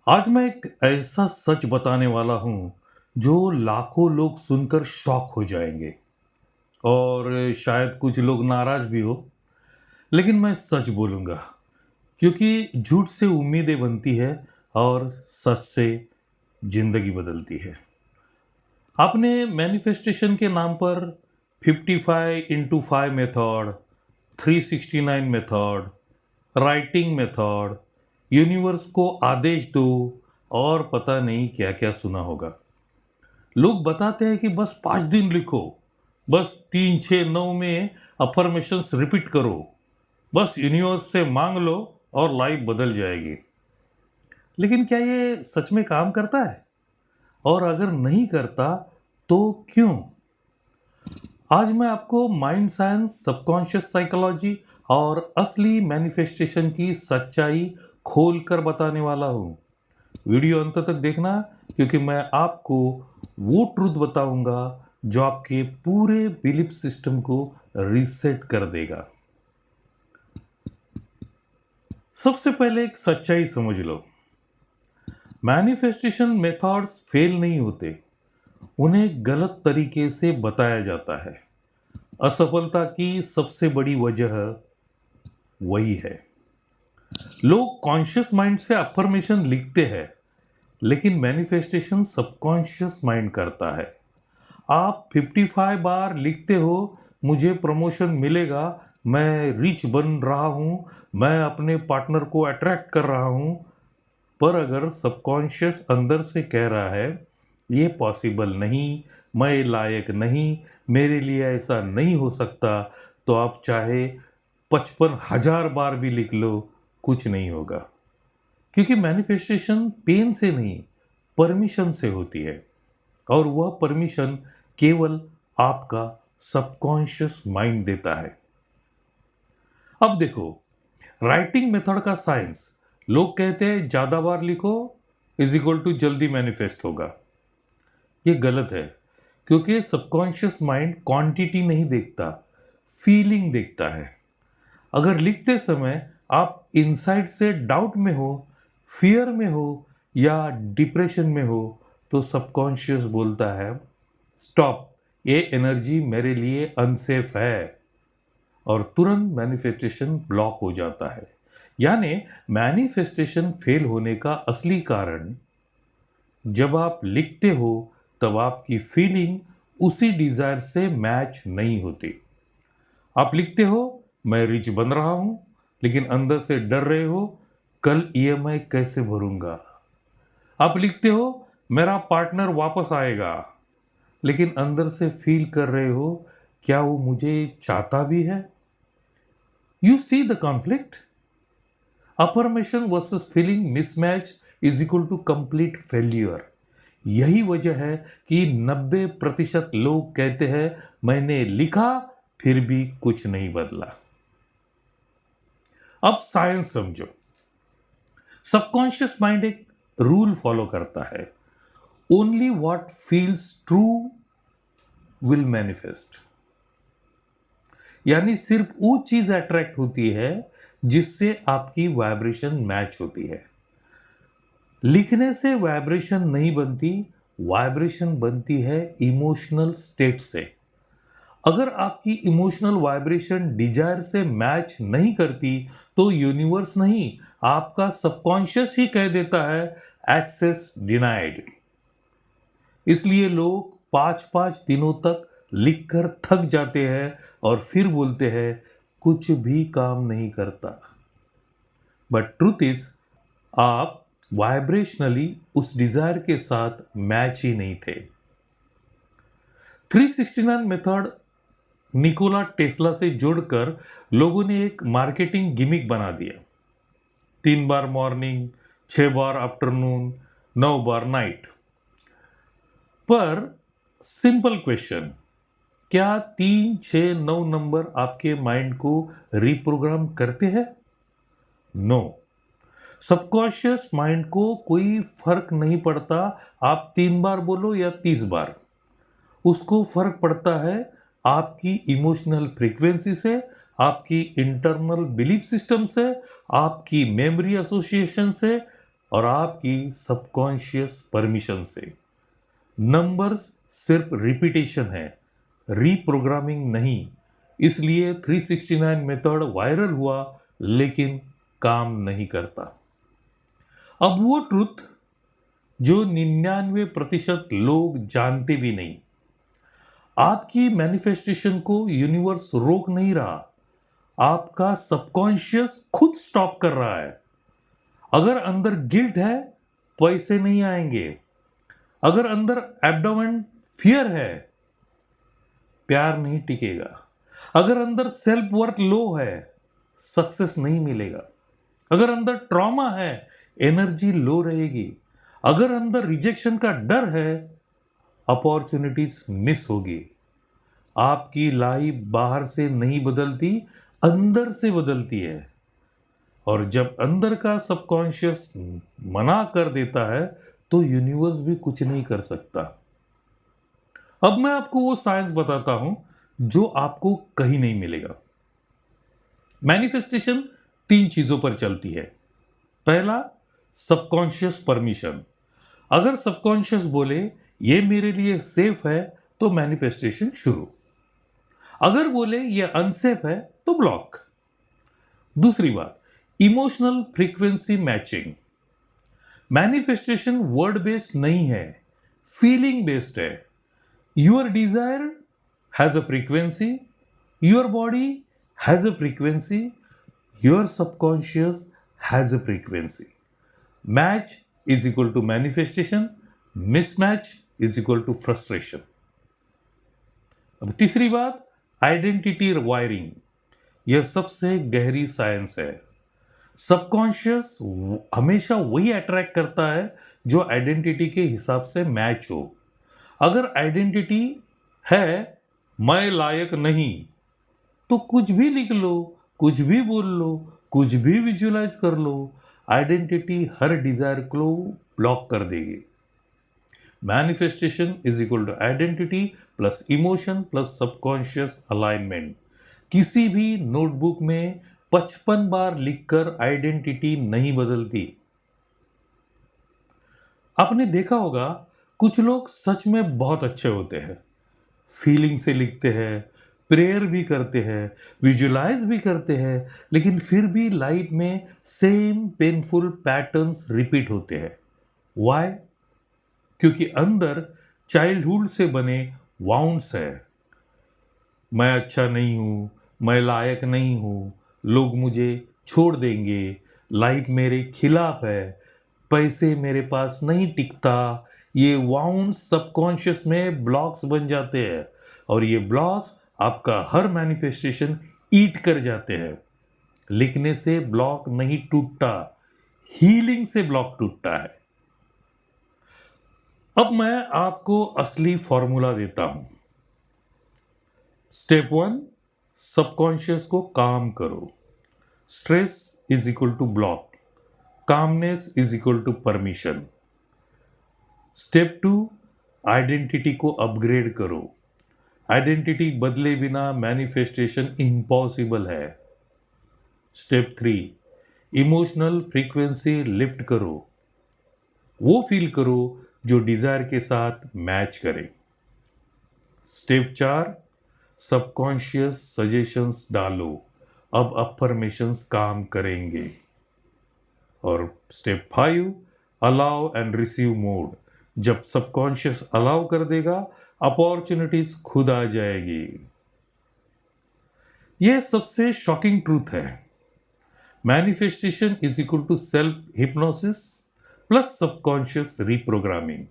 आज मैं एक ऐसा सच बताने वाला हूँ जो लाखों लोग सुनकर शॉक हो जाएंगे और शायद कुछ लोग नाराज भी हो। लेकिन मैं सच बोलूँगा क्योंकि झूठ से उम्मीदें बनती है और सच से जिंदगी बदलती है। आपने मैनिफेस्टेशन के नाम पर 55 into 5 method, 369 method, writing method, universe को आदेश दो और पता नहीं क्या क्या सुना होगा। लोग बताते हैं कि बस 5 दिन लिखो, बस 3 6 9 में अफर्मेशंस रिपीट करो, बस यूनिवर्स से मांग लो और लाइफ बदल जाएगी। लेकिन क्या ये सच में काम करता है? और अगर नहीं करता तो क्यों? आज मैं आपको माइंड साइंस, सबकॉन्शियस साइकोलॉजी और असली मैनिफेस्टेशन की सच्चाई खोल कर बताने वाला हूँ। वीडियो अंत तक देखना क्योंकि मैं आपको वो ट्रूथ बताऊंगा जो आपके पूरे बिलीफ सिस्टम को रीसेट कर देगा। सबसे पहले एक सच्चाई समझ लो, मैनिफेस्टेशन मेथड्स फेल नहीं होते, उन्हें गलत तरीके से बताया जाता है। असफलता की सबसे बड़ी वजह वही है। लोग कॉन्शियस माइंड से अफर्मेशन लिखते हैं, लेकिन मैनिफेस्टेशन सबकॉन्शियस माइंड करता है। आप 55 बार लिखते हो, मुझे प्रमोशन मिलेगा, मैं रिच बन रहा हूँ, मैं अपने पार्टनर को अट्रैक्ट कर रहा हूँ। पर अगर सबकॉन्शियस अंदर से कह रहा है ये पॉसिबल नहीं, मैं लायक नहीं, मेरे लिए ऐसा नहीं हो सकता, तो आप चाहे 55,000 बार भी लिख लो, कुछ नहीं होगा। क्योंकि मैनिफेस्टेशन पेन से नहीं, परमिशन से होती है, और वह परमिशन केवल आपका सबकॉन्शियस माइंड देता है। अब देखो, राइटिंग मेथड का साइंस। लोग कहते हैं ज्यादा बार लिखो इज इक्वल टू जल्दी मैनिफेस्ट होगा। ये गलत है, क्योंकि सबकॉन्शियस माइंड क्वांटिटी नहीं देखता, फीलिंग देखता है। अगर लिखते समय आप इनसाइड से डाउट में हो, फियर में हो या डिप्रेशन में हो, तो सबकॉन्शियस बोलता है स्टॉप, ये एनर्जी मेरे लिए अनसेफ है, और तुरंत मैनिफेस्टेशन ब्लॉक हो जाता है। यानी मैनिफेस्टेशन फेल होने का असली कारण, जब आप लिखते हो तब आपकी फीलिंग उसी डिजायर से मैच नहीं होती। आप लिखते हो मैं रिच बन रहा हूं, लेकिन अंदर से डर रहे हो कल ईएमआई कैसे भरूंगा। आप लिखते हो मेरा पार्टनर वापस आएगा, लेकिन अंदर से फील कर रहे हो क्या वो मुझे चाहता भी है। You see the conflict. Affirmation versus feeling mismatch is equal to complete failure. यही वजह है कि 90% लोग कहते हैं मैंने लिखा फिर भी कुछ नहीं बदला। अब साइंस समझो। सबकॉन्शियस माइंड एक रूल फॉलो करता है, only what feels true will manifest. यानी सिर्फ वो चीज अट्रैक्ट होती है जिससे आपकी वाइब्रेशन मैच होती है। लिखने से वाइब्रेशन नहीं बनती, वाइब्रेशन बनती है इमोशनल स्टेट से। अगर आपकी इमोशनल वाइब्रेशन डिजायर से मैच नहीं करती, तो यूनिवर्स नहीं, आपका सबकॉन्शियस ही कह देता है एक्सेस डिनाइड। इसलिए लोग 5 5 दिनों तक लिखकर थक जाते हैं और फिर बोलते हैं कुछ भी काम नहीं करता। बट ट्रूथ इज, आप वाइब्रेशनली उस डिजायर के साथ मैच ही नहीं थे। 369 मेथड निकोला टेस्ला से जोड़कर लोगों ने एक मार्केटिंग गिमिक बना दिया। 3 बार मॉर्निंग, 6 बार आफ्टरनून, 9 बार नाइट। पर सिंपल क्वेश्चन, क्या 3 6 9 नंबर आपके माइंड को रिप्रोग्राम करते हैं? नो। सबकॉन्शियस माइंड को कोई फर्क नहीं पड़ता आप 3 बार बोलो या 30 बार। उसको फर्क पड़ता है आपकी इमोशनल फ्रीक्वेंसी से, आपकी इंटरनल बिलीफ सिस्टम से, आपकी मेमोरी एसोसिएशन से, और आपकी सबकॉन्शियस परमिशन से। नंबर्स सिर्फ रिपीटेशन है, रीप्रोग्रामिंग नहीं। इसलिए 369 मेथड वायरल हुआ लेकिन काम नहीं करता। अब वो ट्रुथ जो 99% लोग जानते भी नहीं। आपकी मैनिफेस्टेशन को यूनिवर्स रोक नहीं रहा, आपका सबकॉन्शियस खुद स्टॉप कर रहा है। अगर अंदर गिल्ट है, पैसे नहीं आएंगे। अगर अंदर एब्डोमेन फियर है, प्यार नहीं टिकेगा। अगर अंदर सेल्फ वर्थ लो है, सक्सेस नहीं मिलेगा। अगर अंदर ट्रॉमा है, एनर्जी लो रहेगी। अगर अंदर रिजेक्शन का डर है, अपॉर्चुनिटीज मिस होगी। आपकी लाइफ बाहर से नहीं बदलती, अंदर से बदलती है। और जब अंदर का सबकॉन्शियस मना कर देता है तो यूनिवर्स भी कुछ नहीं कर सकता। अब मैं आपको वो साइंस बताता हूं जो आपको कहीं नहीं मिलेगा। मैनिफेस्टेशन 3 चीजों पर चलती है। पहला, सबकॉन्शियस परमिशन। अगर सबकॉन्शियस बोले ये मेरे लिए सेफ है तो मैनिफेस्टेशन शुरू। अगर बोले ये अनसेफ है तो ब्लॉक। दूसरी बात, emotional frequency matching. Manifestation word based नहीं है, फीलिंग बेस्ड है। Your desire has a frequency, your body has a frequency, your subconscious has a frequency. Match is equal to manifestation, mismatch is equal to frustration. अब तीसरी बात, identity wiring. यह सबसे गहरी science है। सबकॉन्शियस हमेशा वही अट्रैक्ट करता है जो आइडेंटिटी के हिसाब से मैच हो। अगर आइडेंटिटी है मैं लायक नहीं, तो कुछ भी लिख लो, कुछ भी बोल लो, कुछ भी विजुलाइज कर लो, आइडेंटिटी हर डिजायर को ब्लॉक कर देगी। Manifestation is equal to identity plus emotion plus subconscious alignment. किसी भी नोटबुक में 55 बार लिखकर आइडेंटिटी नहीं बदलती। आपने देखा होगा कुछ लोग सच में बहुत अच्छे होते हैं, फीलिंग से लिखते हैं, प्रेयर भी करते हैं, विजुलाइज भी करते हैं, लेकिन फिर भी लाइफ में सेम पेनफुल पैटर्न्स रिपीट होते हैं। व्हाई? क्योंकि अंदर चाइल्डहुड से बने वाउंड्स है। मैं अच्छा नहीं हूँ, मैं लायक नहीं हूँ, लोग मुझे छोड़ देंगे, लाइफ मेरे खिलाफ है, पैसे मेरे पास नहीं टिकता। ये वाउंड्स सबकॉन्शियस में ब्लॉक्स बन जाते हैं और ये ब्लॉक्स आपका हर मैनिफेस्टेशन ईट कर जाते हैं। लिखने से ब्लॉक नहीं टूटता, हीलिंग से ब्लॉक टूटता है। अब मैं आपको असली फॉर्मूला देता हूं। स्टेप 1, सबकॉन्शियस को काम करो। Stress is equal to block, calmness is equal to permission. Step 2, identity को अपग्रेड करो। आइडेंटिटी बदले बिना मैनिफेस्टेशन इम्पॉसिबल है। स्टेप 3, इमोशनल फ्रीक्वेंसी लिफ्ट करो। वो फील करो जो डिजायर के साथ मैच करे। स्टेप 4, सबकॉन्शियस सजेशंस डालो, अब अफर्मेशंस काम करेंगे। और step 5, allow and receive mode. जब सबकॉन्शियस अलाउ कर देगा, अपॉर्चुनिटीज खुद आ जाएगी। यह सबसे शॉकिंग ट्रूथ है। Manifestation is equal to self hypnosis plus subconscious reprogramming.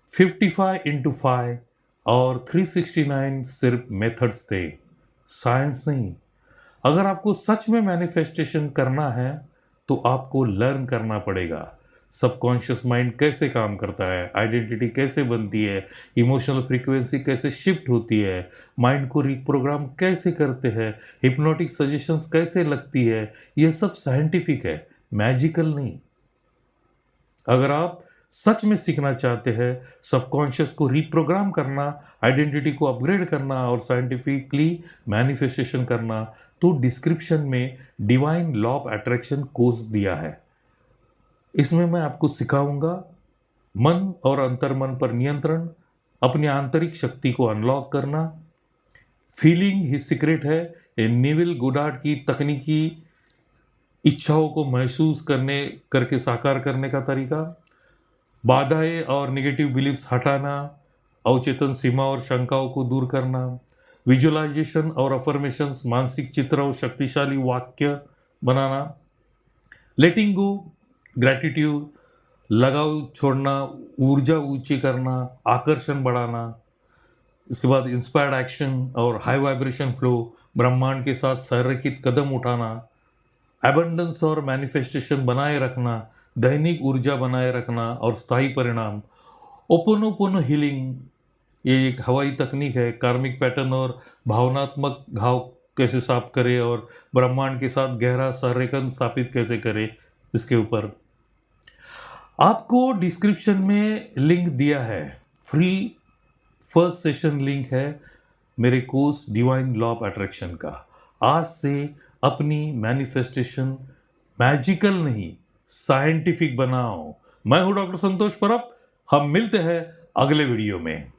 55x5 और 369 सिर्फ मेथड्स थे, साइंस नहीं। अगर आपको सच में मैनिफेस्टेशन करना है तो आपको लर्न करना पड़ेगा। सबकॉन्शियस माइंड कैसे काम करता है, आइडेंटिटी कैसे बनती है, इमोशनल फ्रीक्वेंसी कैसे शिफ्ट होती है, माइंड को रिप्रोग्राम कैसे करते हैं, हिप्नोटिक सजेशंस कैसे लगती है। यह सब साइंटिफिक है, मैजिकल नहीं। अगर आप सच में सीखना चाहते हैं सबकॉन्शियस को रिप्रोग्राम करना, आइडेंटिटी को अपग्रेड करना और साइंटिफिकली मैनिफेस्टेशन करना, तो डिस्क्रिप्शन में divine law of attraction course दिया है। इसमें मैं आपको सिखाऊंगा मन और अंतर्मन पर नियंत्रण, अपनी आंतरिक शक्ति को अनलॉक करना, फीलिंग ही सीक्रेट है, ये नेविल गुडार्ड की तकनीकी इच्छाओं को महसूस करने करके साकार करने का तरीका, बाधाएं और नेगेटिव बिलीफ्स हटाना, अवचेतन सीमा और शंकाओं को दूर करना, विजुअलाइजेशन और अफर्मेशंस, मानसिक चित्र और शक्तिशाली वाक्य बनाना, लेटिंग गो, ग्रैटिट्यूड, लगाव छोड़ना, ऊर्जा ऊंची करना, आकर्षण बढ़ाना, इसके बाद इंस्पायर्ड एक्शन और हाई वाइब्रेशन फ्लो, ब्रह्मांड के साथ संरेखित कदम उठाना, एबंडेंस और मैनिफेस्टेशन बनाए रखना, दैनिक ऊर्जा बनाए रखना और स्थायी परिणाम, ओपोनोपोनो हीलिंग, ये एक हवाई तकनीक है, कार्मिक पैटर्न और भावनात्मक घाव कैसे साफ करे और ब्रह्मांड के साथ गहरा संरेखन स्थापित कैसे करे, इसके ऊपर आपको डिस्क्रिप्शन में लिंक दिया है। फ्री फर्स्ट सेशन लिंक है मेरे course divine law of attraction का। आज से अपनी मैनिफेस्टेशन मैजिकल नहीं साइंटिफिक बनाओ। मैं हूं डॉक्टर संतोष परब। हम मिलते हैं अगले वीडियो में।